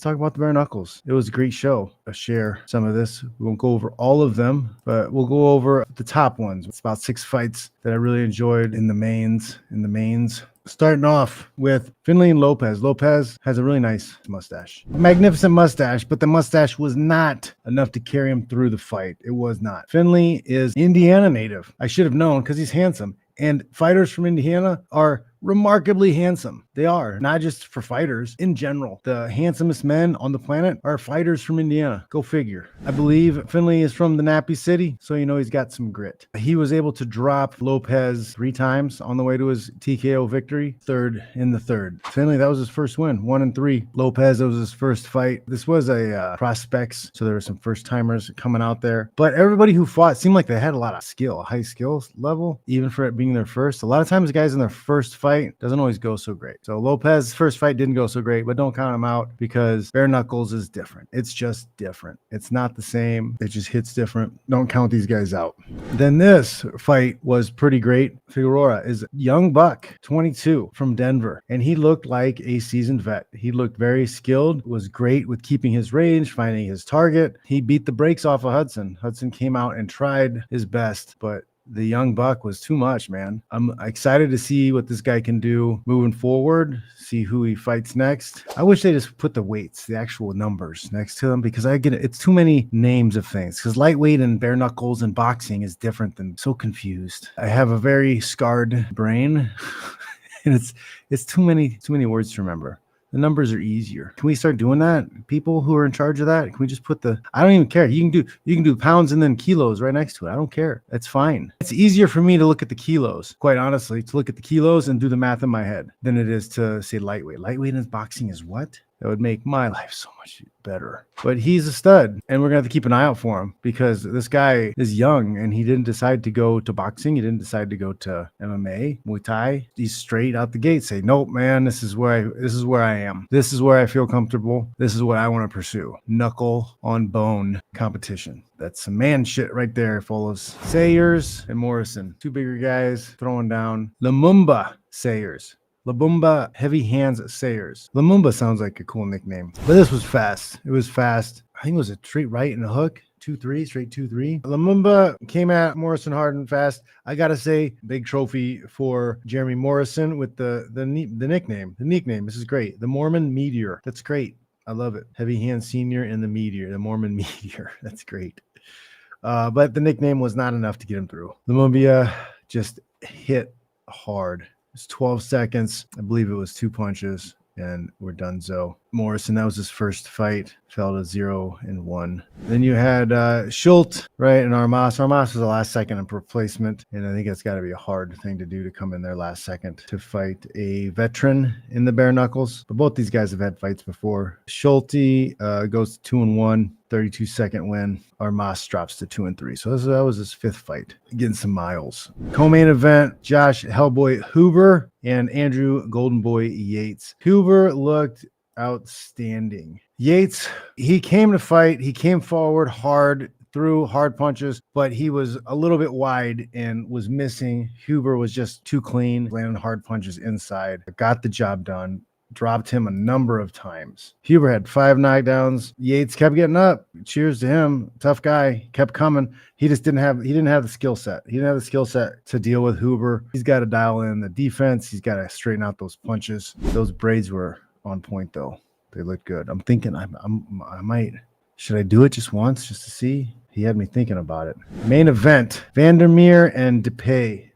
talk about the bare knuckles. It was a great show. I'll share some of this. We won't go over all of them, but we'll go over the top ones. It's about 6 fights that I really enjoyed in the mains. Starting off with Finley and Lopez. Lopez has a really nice mustache. A magnificent mustache, but the mustache was not enough to carry him through the fight. It was not. Finley is Indiana native. I should have known because he's handsome. And fighters from Indiana are remarkably handsome. They are, not just for fighters in general. The handsomest men on the planet are fighters from Indiana. Go figure. I believe Finley is from the Nappy City, so you know he's got some grit. He was able to drop Lopez 3 times on the way to his TKO victory. In the third. Finley, that was his first win. 1-3. Lopez, that was his first fight. This was a prospects, so there were some first timers coming out there. But everybody who fought seemed like they had a lot of skill, high skill level, even for it being their first. A lot of times guys in their first fight doesn't always go so great. So Lopez's first fight didn't go so great, but don't count him out because bare knuckles is different. It's just different. It's not the same. It just hits different. Don't count these guys out. Then this fight was pretty great. Figueroa is young buck, 22, from Denver, and he looked like a seasoned vet. He looked very skilled, was great with keeping his range, finding his target. He beat the brakes off of Hudson. Hudson came out and tried his best, but the young buck was too much, man. I'm excited to see what this guy can do moving forward, see who he fights next. I wish they just put the weights, the actual numbers next to them, because it's too many names of things, because lightweight and bare knuckles and boxing is different. Than so confused. I have a very scarred brain and it's too many words to remember. The numbers are easier. Can we start doing that? People who are in charge of that, can we just put I don't even care. You can do pounds and then kilos right next to it. I don't care. That's fine. It's easier for me to look at the kilos, quite honestly, to look at the kilos and do the math in my head than it is to say lightweight. Lightweight in boxing is what? That would make my life so much better. But he's a stud, and we're going to have to keep an eye out for him because this guy is young, and he didn't decide to go to boxing. He didn't decide to go to MMA, Muay Thai. He's straight out the gate say, nope, man, this is where I am. This is where I feel comfortable. This is what I want to pursue. Knuckle on bone competition. That's some man shit right there, fellas. Sayers and Morrison, 2 bigger guys throwing down. Lumumba Sayers. Lumumba Heavy Hands Sayers. Lumumba sounds like a cool nickname. But this was fast. It was fast. I think it was a straight right and a hook. 2-3, straight 2-3. Lumumba came at Morrison hard and fast. I got to say, big trophy for Jeremy Morrison with the nickname. The nickname. This is great. The Mormon Meteor. That's great. I love it. Heavy Hand Senior and the Meteor. The Mormon Meteor. That's great. But the nickname was not enough to get him through. Lumumba just hit hard. It's 12 seconds. I believe it was 2 punches, and we're donezo. Morrison, that was his first fight, fell to 0-1. Then you had Schultz, right, and Armas. Armas was the last second in replacement, and I think it's got to be a hard thing to do to come in there last second to fight a veteran in the bare knuckles. But both these guys have had fights before. Schultz goes to 2-1. 32-second win. Armas drops to 2-3. So that was his 5th fight. Getting some miles. Co-main event, Josh Hellboy Huber and Andrew Golden Boy Yates. Huber looked outstanding. Yates, he came to fight. He came forward hard, threw hard punches, but he was a little bit wide and was missing. Huber was just too clean, landing hard punches inside. Got the job done. Dropped him a number of times. Huber had 5 knockdowns. Yates kept getting up. Cheers to him. Tough guy. Kept coming. He didn't have the skill set. He didn't have the skill set to deal with Huber. He's got to dial in the defense. He's got to straighten out those punches. Those braids were on point though. They looked good. I'm thinking I might. Should I do it just once just to see? He had me thinking about it. Main event, Vandermeer and DP.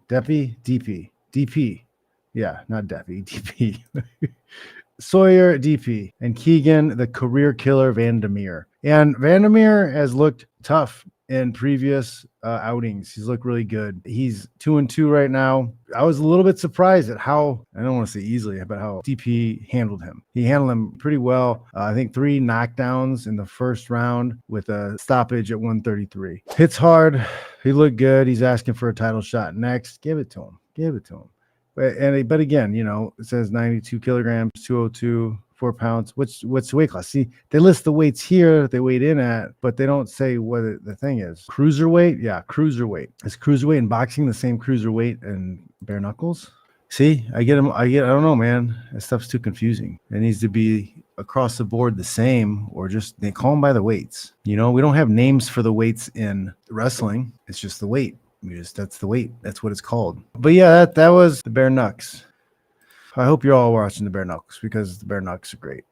Yeah, not Deppy, DP. Sawyer, DP, and Keegan, the career killer, Vandermeer. And Vandermeer has looked tough in previous outings. He's looked really good. He's 2-2 right now. I was a little bit surprised at how, I don't want to say easily, but how DP handled him. He handled him pretty well. I think 3 knockdowns in the first round with a stoppage at 133. Hits hard. He looked good. He's asking for a title shot next. Give it to him. But again, you know, it says 92 kilograms, 202, 4 pounds. What's the weight class? See, they list the weights here that they weighed in at, but they don't say what the thing is. Cruiserweight? Yeah, cruiserweight. Is cruiserweight in boxing the same cruiserweight in bare knuckles? See, I don't know, man. That stuff's too confusing. It needs to be across the board the same, or just they call them by the weights. You know, we don't have names for the weights in wrestling. It's just the weight. That's the weight. That's what it's called. But yeah, that was the bare knucks. I hope you're all watching the bare knucks because the bare knucks are great.